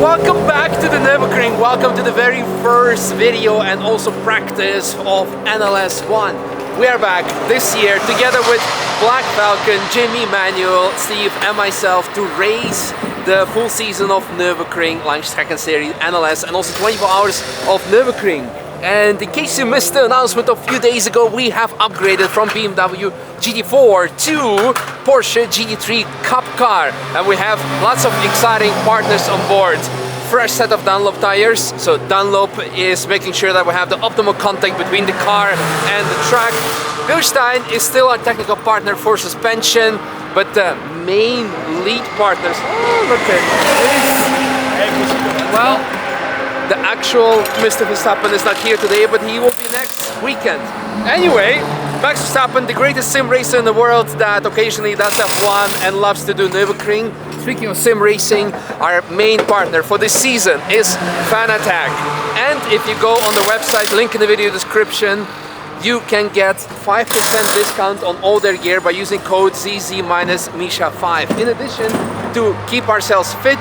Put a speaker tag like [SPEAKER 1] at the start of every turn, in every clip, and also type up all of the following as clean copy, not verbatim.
[SPEAKER 1] Welcome back to the Nürburgring. Welcome to the very first video and also practice of NLS 1. We are back this year together with Black Falcon, Jimmy, Manuel, Steve and myself to race the full season of Nürburgring Langstrecken Series NLS and also 24 hours of Nürburgring. And in case you missed the announcement a few days ago, we have upgraded from BMW GT4 to Porsche GT3 Cup car, and we have lots of exciting partners on board. Fresh set of Dunlop tires, so Dunlop is making sure that we have the optimal contact between the car and the track. Bilstein is still our technical partner for suspension, but the main lead partners, look at this. Well, the actual Mr. Verstappen is not here today, but he will be next weekend. Anyway, Max Verstappen, the greatest sim racer in the world that occasionally does F1 and loves to do Nürburgring. Speaking of sim racing, our main partner for this season is Fanatec. And if you go on the website, link in the video description, you can get 5% discount on all their gear by using code ZZ-Misha5. In addition, to keep ourselves fit,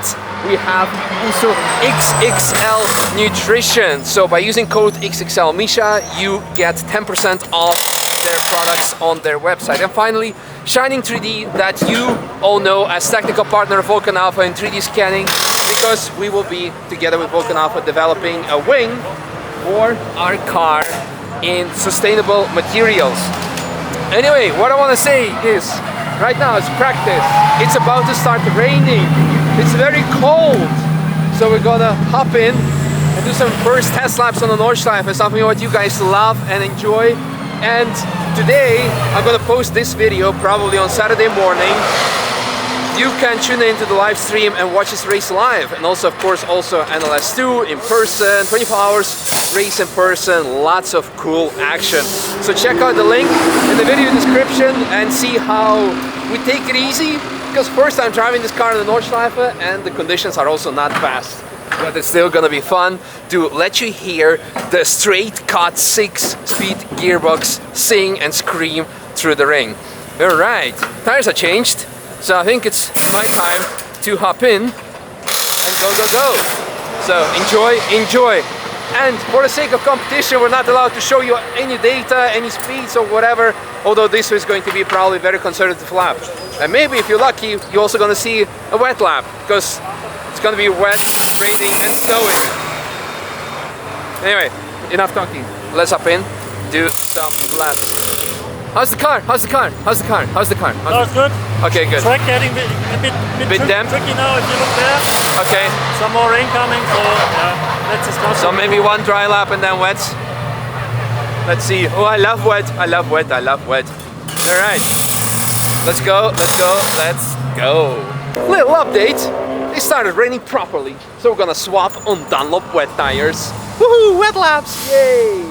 [SPEAKER 1] we have also XXL Nutrition. So by using code XXL Misha, you get 10% off their products on their website. And finally, Shining 3D, that you all know as technical partner of Vulcan Alpha in 3D scanning, because we will be together with Vulcan Alpha developing a wing for our car in sustainable materials. Anyway, what I want to say is, right now it's practice. It's about to start raining. It's very cold. So we're gonna hop in and do some first test laps on the Nordschleife, something what you guys love and enjoy. And today I'm gonna post this video probably on Saturday morning. You can tune into the live stream and watch this race live, and also of course also NLS 2 in person, 24 hours race in person, lots of cool action. So check out the link in the video description and see how we take it easy, because first time driving this car in the Nordschleife and the conditions are also not fast. But it's still gonna be fun to let you hear the straight cut 6-speed gearbox sing and scream through the ring. Alright, tires are changed. So I think it's my time to hop in and go, go, go. So enjoy. And for the sake of competition, we're not allowed to show you any data, any speeds or whatever, although this is going to be probably a very conservative lap. And maybe if you're lucky, you're also going to see a wet lap, because it's going to be wet, raining and snowing. Anyway, enough talking. Let's hop in, do some laps. How's the car? How's the car? How's the car? How's the car?
[SPEAKER 2] Oh, it's good.
[SPEAKER 1] Okay, good.
[SPEAKER 2] Track getting a bit
[SPEAKER 1] damp.
[SPEAKER 2] tricky now if you look there.
[SPEAKER 1] Okay.
[SPEAKER 2] Some more rain coming, so yeah, let's discuss.
[SPEAKER 1] So maybe one dry lap and then wet. Let's see. Oh, I love wet. I love wet. I love wet. All right. Let's go. Let's go. Let's go. Little update. It started raining properly, so we're gonna swap on Dunlop wet tires. Woohoo! Wet laps! Yay!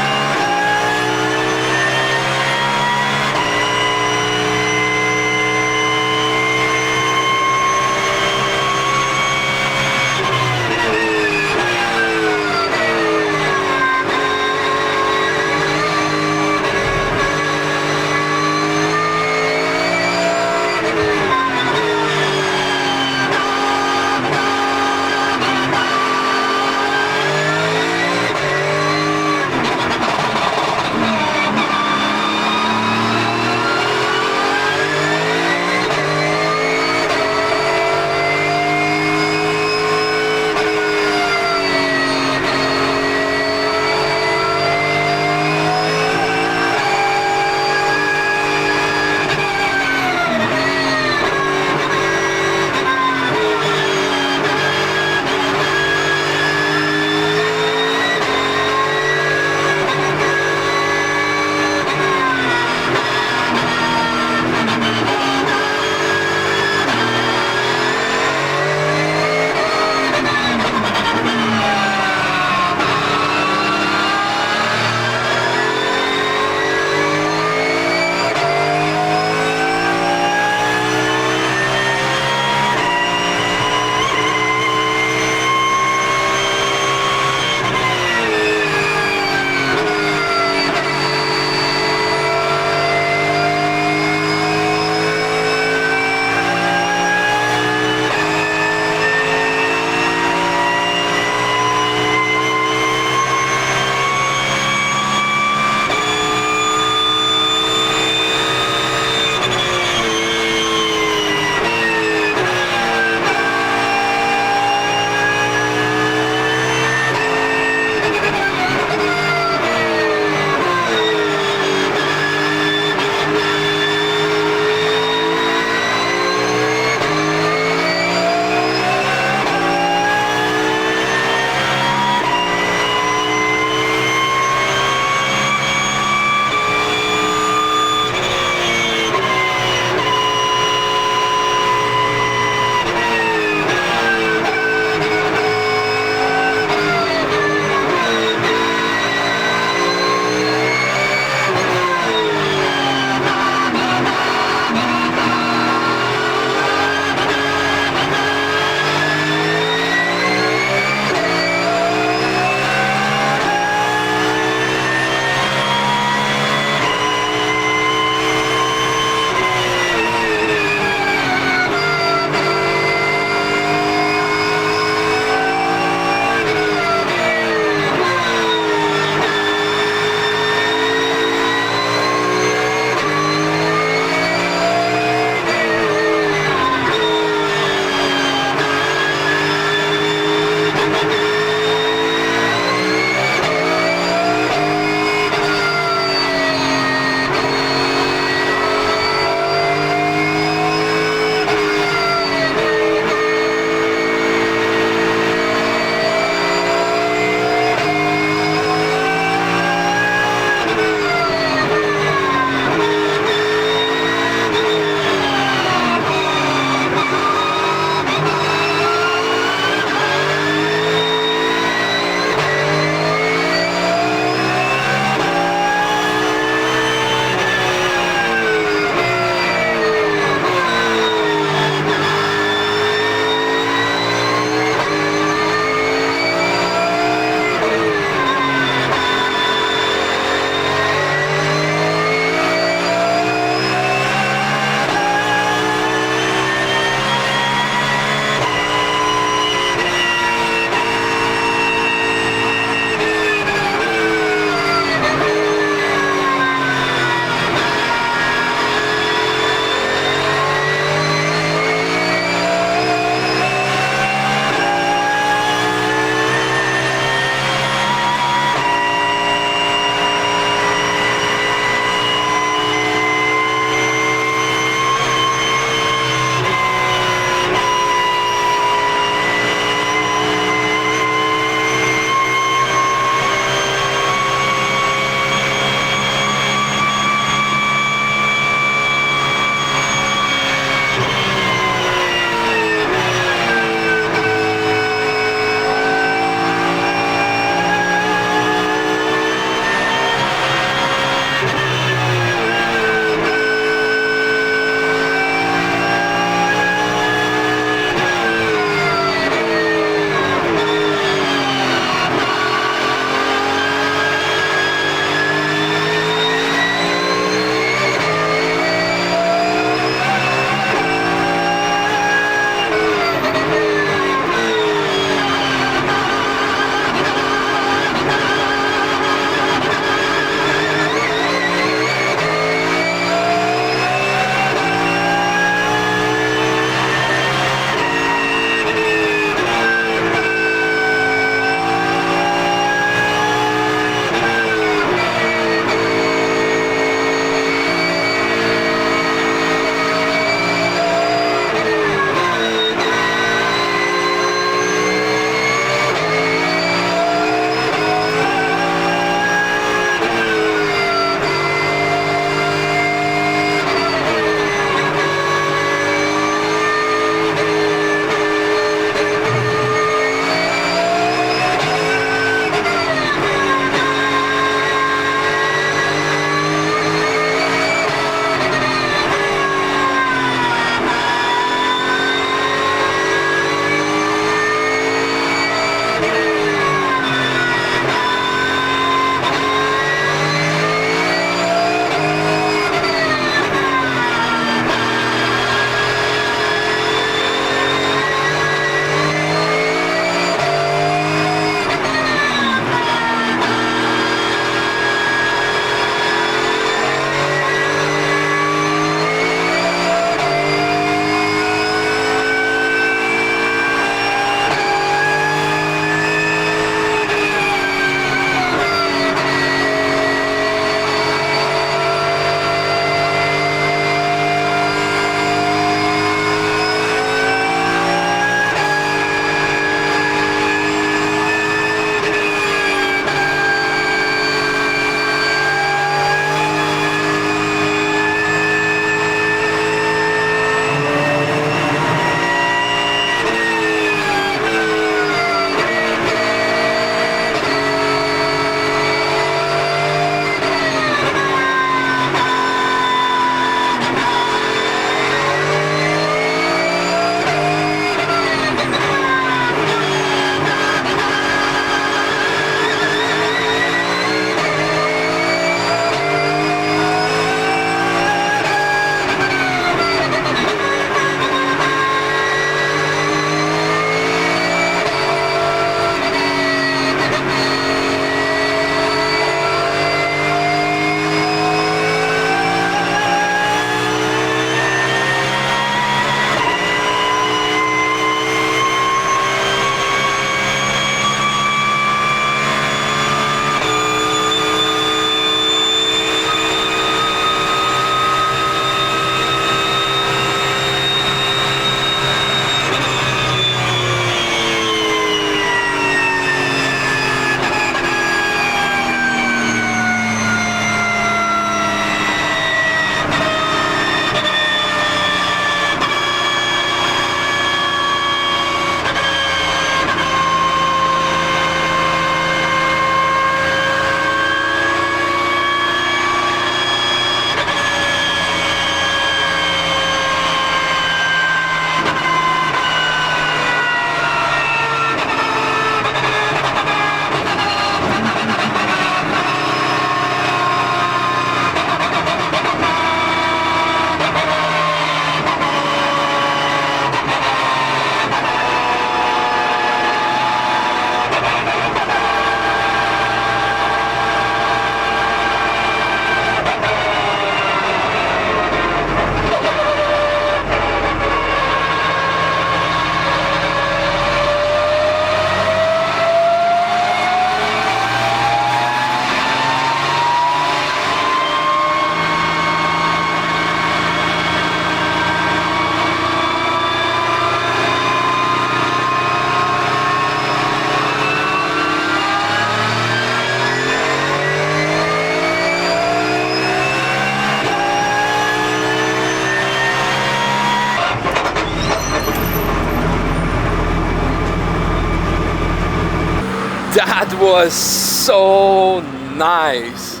[SPEAKER 1] was so nice.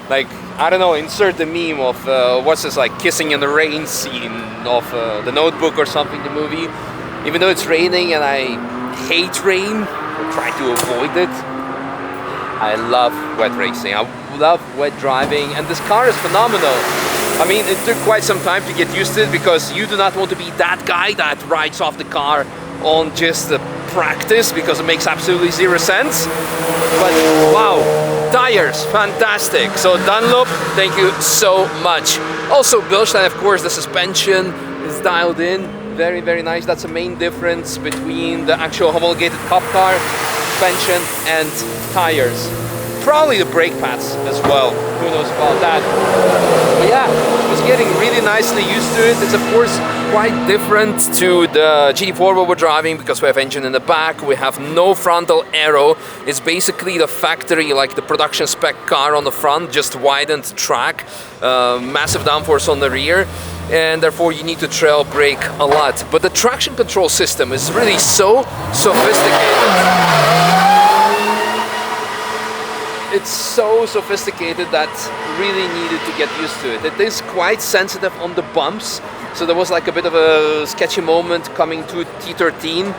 [SPEAKER 1] Like, I don't know, insert the meme of what's this, like kissing in the rain scene of The Notebook or something, the movie. Even though it's raining and I hate rain, I try to avoid it. I love wet racing, I love wet driving, and this car is phenomenal. I mean, it took quite some time to get used to it because you do not want to be that guy that rides off the car on just the practice because it makes absolutely zero sense. But wow, tires, fantastic. So Dunlop, thank you so much. Also Bilstein, of course, the suspension is dialed in. Very, very nice. That's the main difference between the actual homologated Cup car, suspension and tires. Probably the brake pads as well. Who knows about that? But yeah, I was getting really nicely used to it. It's of course quite different to the GT4 what we're driving because we have engine in the back. We have no frontal aero. It's basically the factory, like the production spec car on the front, just widened track, massive downforce on the rear, and therefore you need to trail brake a lot. But the traction control system is really so sophisticated. It's so sophisticated that really needed to get used to it. It is quite sensitive on the bumps, so there was like a bit of a sketchy moment coming to T13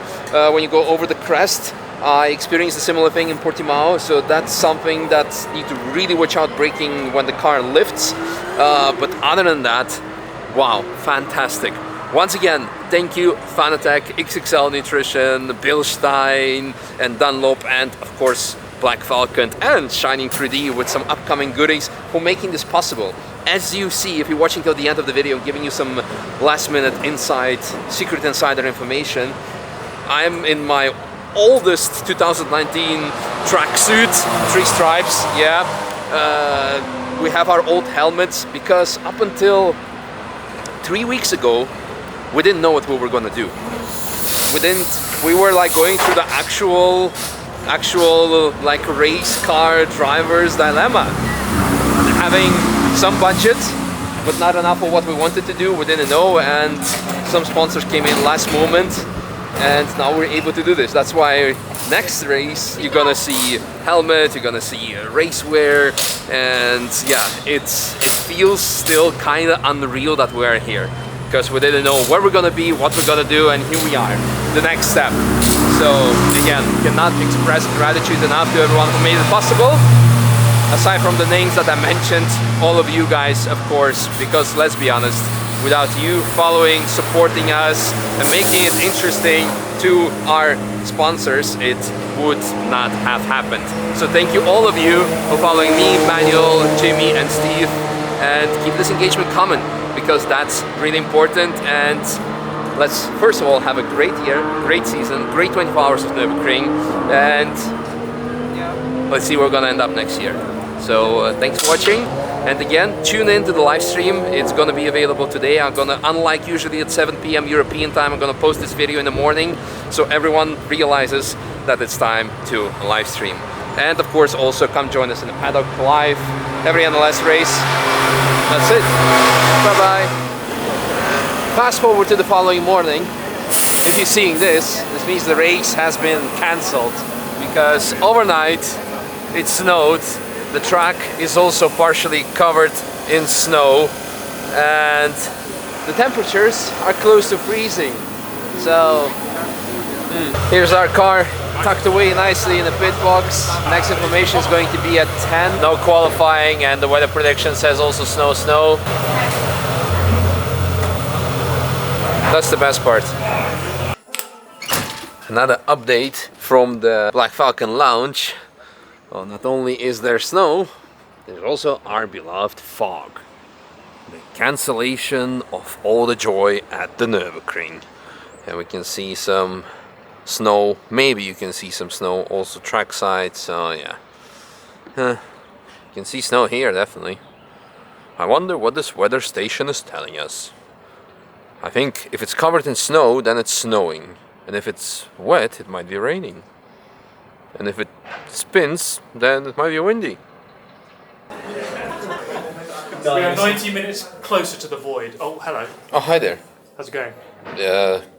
[SPEAKER 1] when you go over the crest. I experienced a similar thing in Portimao, so that's something that you need to really watch out braking when the car lifts. But other than that, wow, fantastic. Once again, thank you Fanatec, XXL Nutrition, Bilstein and Dunlop, and of course Black Falcon and Shining 3D with some upcoming goodies for making this possible. As you see, if you're watching till the end of the video, giving you some last minute secret insider information, I'm in my oldest 2019 tracksuit, 3 stripes, yeah. We have our old helmets because up until 3 weeks ago, we didn't know what we were gonna do. We were like going through the actual like race car driver's dilemma, having some budget but not enough of what we wanted to do. We didn't know, and some sponsors came in last moment, and now we're able to do this. That's why next race you're gonna see helmet, you're gonna see racewear, and yeah, it feels still kind of unreal that we're here because we didn't know where we're gonna be, what we're gonna do, and here we are, the next step. So again, cannot express gratitude enough to everyone who made it possible. Aside from the names that I mentioned, all of you guys, of course, because let's be honest, without you following, supporting us, and making it interesting to our sponsors, it would not have happened. So thank you all of you for following me, Manuel, Jimmy, and Steve, and keep this engagement coming because that's really important. And let's first of all have a great year, great season, great 24 hours of Nürburgring, and let's see where we're gonna end up next year. So thanks for watching, and again, tune in to the live stream. It's gonna be available today. I'm gonna, unlike usually at 7 p.m. European time, I'm gonna post this video in the morning so everyone realizes that it's time to live stream. And of course also come join us in the paddock live every NLS race. That's it. Bye bye. Fast forward to the following morning. If you're seeing this means the race has been cancelled because overnight it snowed. The track is also partially covered in snow and the temperatures are close to freezing. So here's our car tucked away nicely in the pit box. Next information is going to be at 10. No qualifying, and the weather prediction says also snow. That's the best part. Another update from the Black Falcon Lounge. Well, not only is there snow, there's also our beloved fog. The cancellation of all the joy at the Nürburgring. And we can see some snow, maybe you can see some snow, also trackside, so yeah. You can see snow here, definitely. I wonder what this weather station is telling us. I think if it's covered in snow, then it's snowing. And if it's wet, it might be raining. And if it spins, then it might be windy.
[SPEAKER 2] We are 90 minutes closer to the void. Oh, hello.
[SPEAKER 1] Oh, hi there.
[SPEAKER 2] How's it going?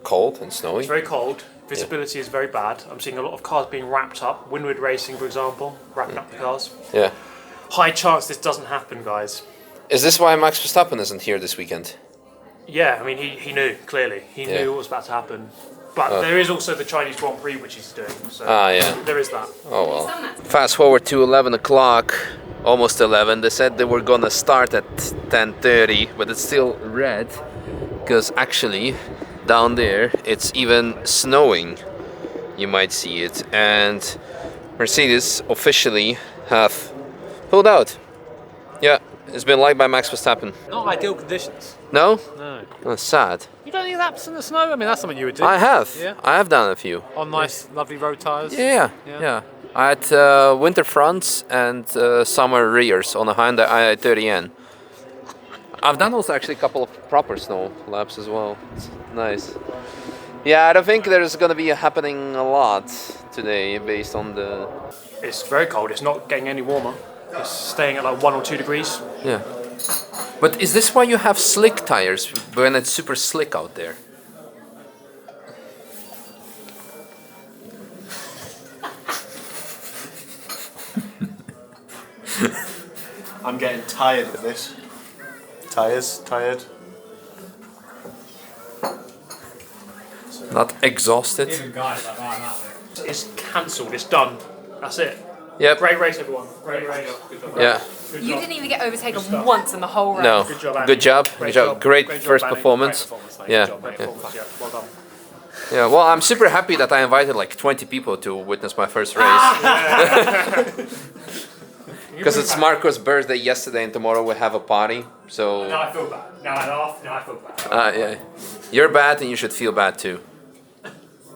[SPEAKER 1] Cold and snowy.
[SPEAKER 2] It's very cold. Visibility is very bad. I'm seeing a lot of cars being wrapped up. Windward Racing, for example, wrapping up the cars.
[SPEAKER 1] Yeah.
[SPEAKER 2] High chance this doesn't happen, guys.
[SPEAKER 1] Is this why Max Verstappen isn't here this weekend?
[SPEAKER 2] Yeah, I mean, he knew, clearly. He knew what was about to happen. But there is also the Chinese Grand Prix, which he's doing. So there is that.
[SPEAKER 1] Oh well. Fast forward to 11 o'clock, almost 11. They said they were gonna start at 10:30, but it's still red. Because actually, down there, it's even snowing. You might see it. And Mercedes officially have pulled out. Yeah, it's been liked by Max Verstappen.
[SPEAKER 3] Not ideal conditions.
[SPEAKER 1] No?
[SPEAKER 3] No.
[SPEAKER 1] That's sad.
[SPEAKER 3] You don't need laps in the snow? I mean, that's something you would do.
[SPEAKER 1] I have.
[SPEAKER 3] Yeah.
[SPEAKER 1] I have done a few.
[SPEAKER 3] On nice, lovely road tyres?
[SPEAKER 1] Yeah. I had winter fronts and summer rears on a Hyundai i30N. I've done also actually a couple of proper snow laps as well. It's nice. Yeah, I don't think there's going to be happening a lot today based on the...
[SPEAKER 2] It's very cold. It's not getting any warmer. It's staying at like 1 or 2 degrees.
[SPEAKER 1] Yeah. But is this why you have slick tires when it's super slick out there?
[SPEAKER 4] I'm getting tired of this. Tired.
[SPEAKER 1] Not exhausted?
[SPEAKER 2] It's cancelled. It's done. That's it.
[SPEAKER 1] Yep.
[SPEAKER 2] Great race, everyone. Great race.
[SPEAKER 1] Yeah.
[SPEAKER 5] You didn't even get overtaken once in the whole race.
[SPEAKER 1] No.
[SPEAKER 2] Good job, Andy.
[SPEAKER 1] Good job.
[SPEAKER 2] Great
[SPEAKER 1] Good job.
[SPEAKER 2] job.
[SPEAKER 1] Great
[SPEAKER 2] Great job,
[SPEAKER 1] first
[SPEAKER 2] Andy.
[SPEAKER 1] performance.
[SPEAKER 2] Great performance, mate.
[SPEAKER 1] Yeah.
[SPEAKER 2] Good job, mate.
[SPEAKER 1] Yeah.
[SPEAKER 2] Performance, yeah. Well done.
[SPEAKER 1] Yeah, well, I'm super happy that I invited like 20 people to witness my first race. Because it's Marco's birthday yesterday and tomorrow we have a party, so...
[SPEAKER 2] Now I feel bad. Now I laugh. Now I feel bad.
[SPEAKER 1] Yeah. You're bad and you should feel bad too.